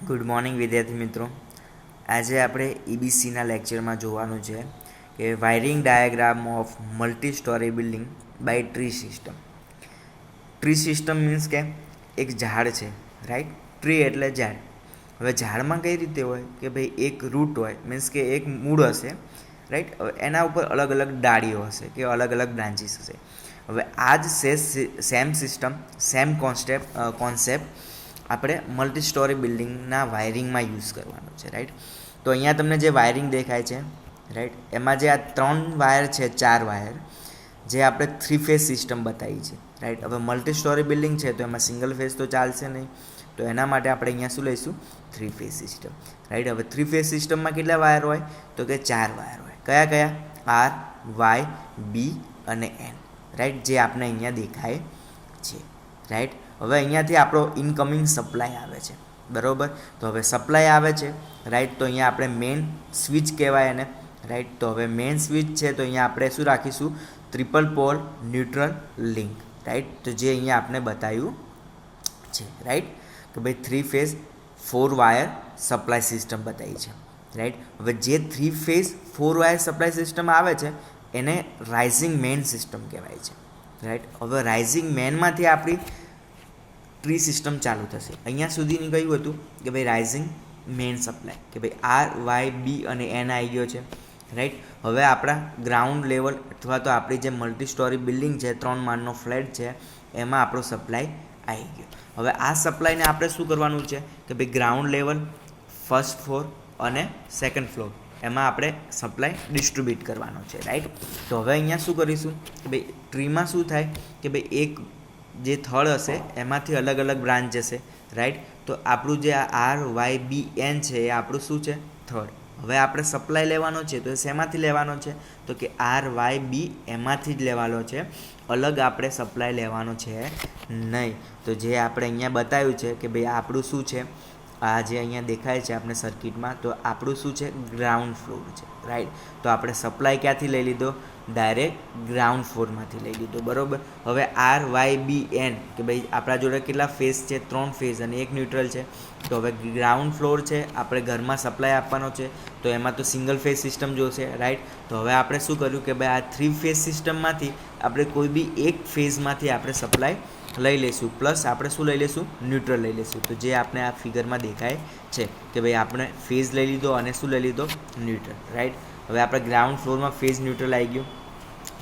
Good morning વિદ્યાર્થી મિત્રો. આજે આપણે ઈબીસીના લેક્ચરમાં જોવાનું છે કે wiring diagram of multi storey building by tree system. Tree system means કે એક ઝાડ છે, રાઈટ. ટ્રી એટલે ઝાડ. હવે ઝાડમાં કઈ રીતે હોય કે ભાઈ એક રૂટ હોય, મીન્સ કે એક મૂળ હશે, રાઈટ. હવે એના ઉપર અલગ અલગ ડાળીઓ હશે કે અલગ અલગ બ્રાન્ચીસ હશે. હવે આ જ સેમ સિસ્ટમ, સેમ કોન્સેપ્ટ આપણે મલ્ટી સ્ટોરી બિલ્ડિંગના વાયરિંગમાં યુઝ કરવાનો છે, રાઈટ. તો અહીંયા તમને જે વાયરિંગ દેખાય છે, રાઈટ, એમાં જે આ 3 વાયર છે, 4 વાયર જે આપણે 3 ફેઝ સિસ્ટમ બતાવી છે, રાઈટ. હવે મલ્ટી સ્ટોરી બિલ્ડિંગ છે તો એમાં સિંગલ ફેઝ તો ચાલશે નહીં, તો એના માટે આપણે અહીંયા શું લઈશું? 3 ફેઝ સિસ્ટમ, રાઈટ. હવે 3 ફેઝ સિસ્ટમમાં કેટલા વાયર હોય? તો કે 4 વાયર હોય. કયા કયા? આર, વાય, બી અને એન, રાઈટ, જે આપણે અહીંયા દેખાય છે, રાઈટ. હવે અહીંયાથી આપણો ઇનકમિંગ સપ્લાય આવે છે, બરાબર. તો હવે સપ્લાય આવે છે, રાઈટ. તો અહીંયા આપણે મેઇન સ્વિચ કહેવાય એને, રાઈટ. તો હવે મેઇન સ્વિચ છે તો અહીંયા આપણે શું રાખીશું? Triple pole neutral link, right. તો જે અહીંયા આપણે બતાવ્યું છે, રાઈટ, કે ભાઈ 3 ફેઝ 4 વાયર સપ્લાય સિસ્ટમ બતાવી છે, રાઈટ. હવે જે 3 ફેઝ 4 વાયર સપ્લાય સિસ્ટમ આવે છે એને રાઇઝિંગ મેઇન સિસ્ટમ કહેવાય છે, રાઈટ. હવે રાઇઝિંગ મેનમાંથી આપણી ટ્રી સિસ્ટમ ચાલુ થશે. અહીંયા સુધીની કહ્યું હતું કે ભાઈ રાઇઝિંગ મેઇન સપ્લાય, કે ભાઈ આર, વાય, બી અને એન આવી ગયો છે, રાઈટ. હવે આપણા ગ્રાઉન્ડ લેવલ અથવા તો આપણી જે મલ્ટી સ્ટોરી બિલ્ડિંગ છે, 3 માળનો ફ્લેટ છે, એમાં આપણો સપ્લાય આવી ગયો. હવે આ સપ્લાયને આપણે શું કરવાનું છે કે ભાઈ ગ્રાઉન્ડ લેવલ, ફર્સ્ટ ફ્લોર અને સેકન્ડ ફ્લોર એમાં આપણે સપ્લાય ડિસ્ટ્રીબ્યુટ કરવાનો છે, રાઈટ. તો હવે અહીંયા શું કરીશું કે ભાઈ ટ્રીમાં શું થાય કે ભાઈ એક જે થડ હશે એમાંથી અલગ અલગ બ્રાન્ચ જશે, રાઈટ. તો આપણું જે આર, વાય, બી, એન છે એ આપણું શું છે? થડ. હવે આપણે સપ્લાય લેવાનો છે તો એ શેમાંથી લેવાનો છે? તો કે આર, વાય, બી એમાંથી જ લેવાનો છે, અલગ આપણે સપ્લાય લેવાનો છે નહીં. તો જે આપણે અહીંયા બતાવ્યું છે કે ભાઈ આપણું શું છે, આ જે અહીંયા દેખાય છે આપણે સર્કિટમાં, તો આપણું શું છે? ગ્રાઉન્ડ ફ્લોર છે, રાઈટ. તો આપણે સપ્લાય ક્યાંથી લઈ લીધો? ડાયરેક્ટ ગ્રાઉન્ડ ફ્લોરમાંથી લઈ લીધો, બરાબર. હવે આર, વાય, બી, એન કે ભાઈ આપણા જોડે કેટલા ફેઝ છે? 3 ફેઝ અને 1 ન્યુટ્રલ છે. તો હવે ગ્રાઉન્ડ ફ્લોર છે, આપણે ઘરમાં સપ્લાય આપવાનો છે, તો એમાં તો સિંગલ ફેઝ સિસ્ટમ જોશે, રાઈટ. તો હવે આપણે શું કર્યું કે ભાઈ આ 3 ફેઝ સિસ્ટમમાંથી આપણે કોઈ બી એક ફેઝમાંથી આપણે સપ્લાય લઈ લઈશું, પ્લસ આપણે શું લઈ લઈશું? ન્યુટ્રલ લઈ લઈશું. તો જે આપણે આ ફિગરમાં દેખાય છે કે ભાઈ આપણે ફેઝ લઈ લીધો અને શું લઈ લીધો? Neutral, right. હવે આપણે ગ્રાઉન્ડ ફ્લોરમાં ફેઝ ન્યુટ્રલ આવી ગયું,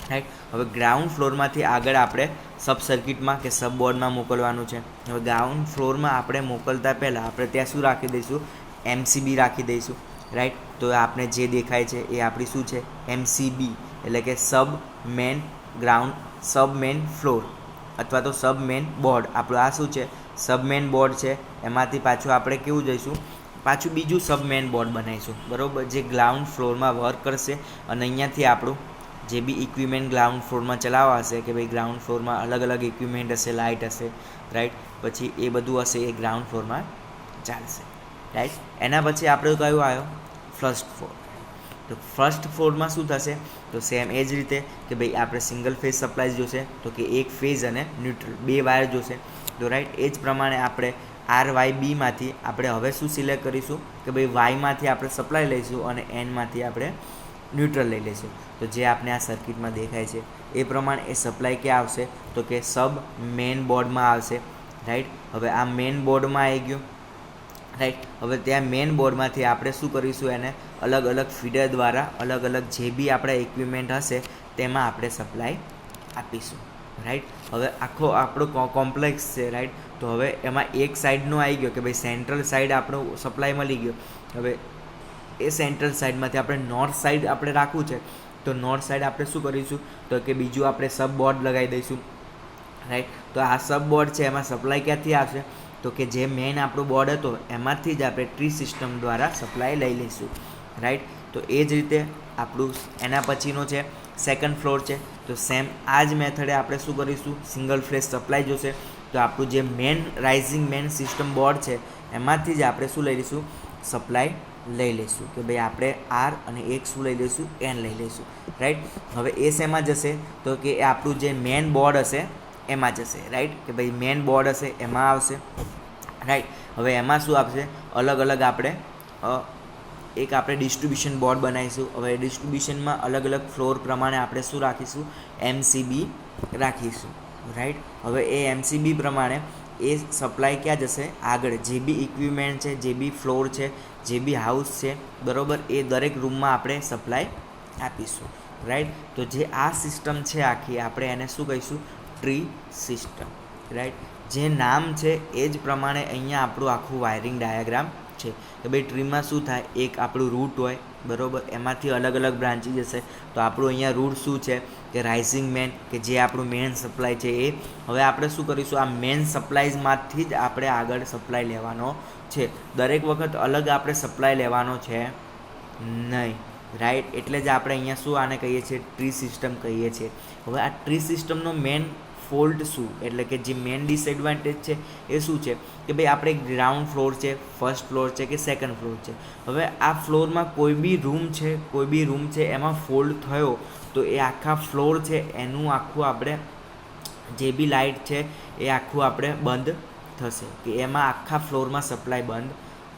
રાઈટ. હવે ગ્રાઉન્ડ ફ્લોરમાંથી આગળ આપણે સબ સર્કિટમાં કે સબ બોર્ડમાં મોકલવાનું છે. હવે ગ્રાઉન્ડ ફ્લોરમાં આપણે મોકલતા પહેલાં આપણે ત્યાં શું રાખી દઈશું? એમસીબી રાખી દઈશું, રાઈટ. તો આપણે જે દેખાય છે એ આપણી શું છે? એમસીબી એટલે કે સબ મેન ગ્રાઉન્ડ, સબ મેન ફ્લોર અથવા તો સબ મેન બોર્ડ. આપણું આ શું છે? સબ મેન બોર્ડ છે. એમાંથી પાછું આપણે કેવું જઈશું? પાછું બીજું સબ મેન બોર્ડ બનાવીશું, બરાબર, જે ગ્રાઉન્ડ ફ્લોરમાં વર્ક કરશે. અને અહીંયાથી આપણું જે બી ઇક્વિપમેન્ટ ગ્રાઉન્ડ ફ્લોરમાં ચલાવવા હશે, કે ભાઈ ગ્રાઉન્ડ ફ્લોરમાં અલગ અલગ ઇક્વિપમેન્ટ હશે, લાઇટ હશે, રાઈટ, પછી એ બધું હશે એ ગ્રાઉન્ડ ફ્લોરમાં ચાલશે, રાઈટ. એના પછી આપણે કયું આવ્યો? First floor. તો ફર્સ્ટ ફ્લોરમાં શું થશે? તો સેમ એ જ રીતે કે ભાઈ આપણે સિંગલ ફેઝ સપ્લાય જોશે, તો કે એક ફેઝ અને ન્યુટ્રલ 2 વાયર જોશે, તો રાઈટ. એ જ પ્રમાણે આપણે આર, વાય, બીમાંથી આપણે હવે શું સિલેક્ટ કરીશું કે ભાઈ વાયમાંથી આપણે સપ્લાય લઈશું અને એનમાંથી આપણે ન્યુટ્રલ લઈ લઈશું. તો જે આપણે આ સર્કિટમાં દેખાય છે એ પ્રમાણે એ સપ્લાય ક્યાં આવશે? તો કે સબ મેઇન બોર્ડમાં આવશે, રાઈટ. હવે આ મેઇન બોર્ડમાં આવી ગયું, રાઈટ. હવે ત્યાં મેઇન બોર્ડમાંથી આપણે શું કરીશું? એને અલગ અલગ ફીડર દ્વારા અલગ અલગ જે બી આપણા ઇક્વિપમેન્ટ હશે તેમાં આપણે સપ્લાય આપીશું, રાઈટ. હવે આખો આપણો કોમ્પ્લેક્સ છે, રાઈટ. તો હવે એમાં એક સાઈડનો આવી ગયો કે ભાઈ સેન્ટ્રલ સાઈડ આપણો સપ્લાય મળી ગયો. હવે એ સેન્ટ્રલ સાઈડમાંથી આપણે નોર્થ સાઈડ આપણે રાખવું છે, તો નોર્થ સાઈડ આપણે શું કરીશું? તો કે બીજું આપણે સબ બોર્ડ લગાવી દઈશું, રાઈટ. તો આ સબ બોર્ડ છે એમાં સપ્લાય ક્યાંથી આવશે? તો કે જે મેઇન આપણો બોર્ડ હતો એમાંથી જ આપણે ટ્રી સિસ્ટમ દ્વારા સપ્લાય લઈ લઈશું, રાઈટ. તો એ જ રીતે આપણું એના પછીનો છે સેકન્ડ ફ્લોર છે. તો સેમ આ જ મેથડે આપણે શું કરીશું? સિંગલ ફેઝ સપ્લાય જોશે, તો આપણું જે main rising main system board છે એમાંથી જ આપણે શું લઈ લઈશું? સપ્લાય લઈ લઈશું, કે ભાઈ આપણે આર અને એક શું લઈ લઈશું? એન લઈ લઈશું, રાઈટ. હવે એ શેમાં જશે? તો કે એ આપણું જે મેન બોર્ડ હશે એમાં જશે, રાઈટ. કે ભાઈ મેન બોર્ડ હશે એમાં આવશે, રાઈટ. હવે એમાં શું આપશે, અલગ અલગ આપણે એક આપણે ડિસ્ટ્રીબ્યુશન બોર્ડ બનાવીશું. હવે ડિસ્ટ્રીબ્યુશનમાં અલગ અલગ ફ્લોર પ્રમાણે આપણે શું રાખીશું, MCB રાખીશું. રાઈટ. હવે એ MCB પ્રમાણે એ સપ્લાય ક્યાં જશે, આગળ જે બી ઇક્વિપમેન્ટ છે, જે બી ફ્લોર છે, જે બી હાઉસ છે, બરાબર, એ દરેક રૂમમાં આપણે સપ્લાય આપીશું. રાઈટ. તો જે આ સિસ્ટમ છે આખી, આપણે એને શું કહીશું, ટ્રી સિસ્ટમ. રાઈટ. જે નામ છે એ જ પ્રમાણે અહીંયા આપણું આખું વાયરિંગ ડાયાગ્રામ છે કે ભાઈ ટ્રીમાં શું થાય, એક આપણું રૂટ હોય, બરાબર, એમાંથી અલગ અલગ બ્રાન્ચીસ હશે. તો આપણું અહીંયા રૂટ શું છે કે રાઇઝિંગ મેન, કે જે આપણું મેન સપ્લાય છે એ. હવે આપણે શું કરીશું, આ મેન સપ્લાયમાંથી જ આપણે આગળ સપ્લાય લેવાનો છે. દરેક વખત અલગ આપણે સપ્લાય લેવાનો છે નહીં. રાઈટ. એટલે જ આપણે અહીંયા શું આને કહીએ છીએ, ટ્રી સિસ્ટમ કહીએ છીએ. હવે આ ટ્રી સિસ્ટમનો મેન ફોલ્ટ શું, એટલે કે જે મેન ડિસએડવાન્ટેજ છે એ શું છે કે ભાઈ આપણે ગ્રાઉન્ડ ફ્લોર છે, ફર્સ્ટ ફ્લોર છે કે સેકન્ડ ફ્લોર છે. હવે આ ફ્લોરમાં કોઈ બી રૂમ છે એમાં ફોલ્ટ થયો તો એ આખા ફ્લોર છે એનું આખું આપણે જે બી લાઇટ છે એ આખું આપણે બંધ થશે, કે એમાં આખા ફ્લોરમાં સપ્લાય બંધ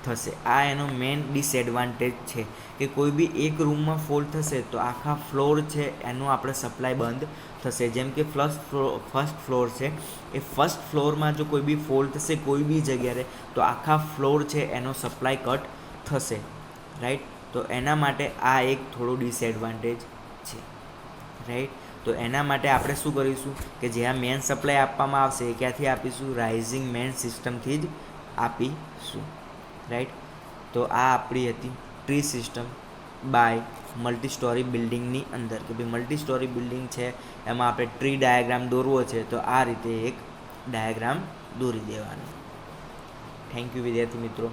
થશે. આ એનો મેન ડિસએડવાન્ટેજ છે કે કોઈ બી એક રૂમમાં ફોલ્ટ થશે તો આખા ફ્લોર છે એનું આપણે સપ્લાય બંધ થશે. જેમ કે ફર્સ્ટ ફ્લોર છે, એ ફર્સ્ટ ફ્લોરમાં જો કોઈ બી ફોલ્ટ થશે કોઈ બી જગ્યાએ તો આખા ફ્લોર છે એનો સપ્લાય કટ થશે. રાઈટ. તો એના માટે આ એક થોડો ડિસએડવાન્ટેજ છે. રાઈટ. તો એના માટે આપણે શું કરીશું કે જે આ મેન સપ્લાય આપવામાં આવશે એ ક્યાંથી આપીશું, રાઇઝિંગ મેન સિસ્ટમથી જ આપીશું. રાઈટ. તો આ આપણી હતી tree system by multi storey બિલ્ડિંગની અંદર, કે ભાઈ મલ્ટી સ્ટોરી બિલ્ડિંગ છે એમાં આપણે ટ્રી ડાયાગ્રામ દોરવો છે તો આ રીતે એક ડાયાગ્રામ દોરી દેવાનો. થેન્ક યુ વિદ્યાર્થી મિત્રો.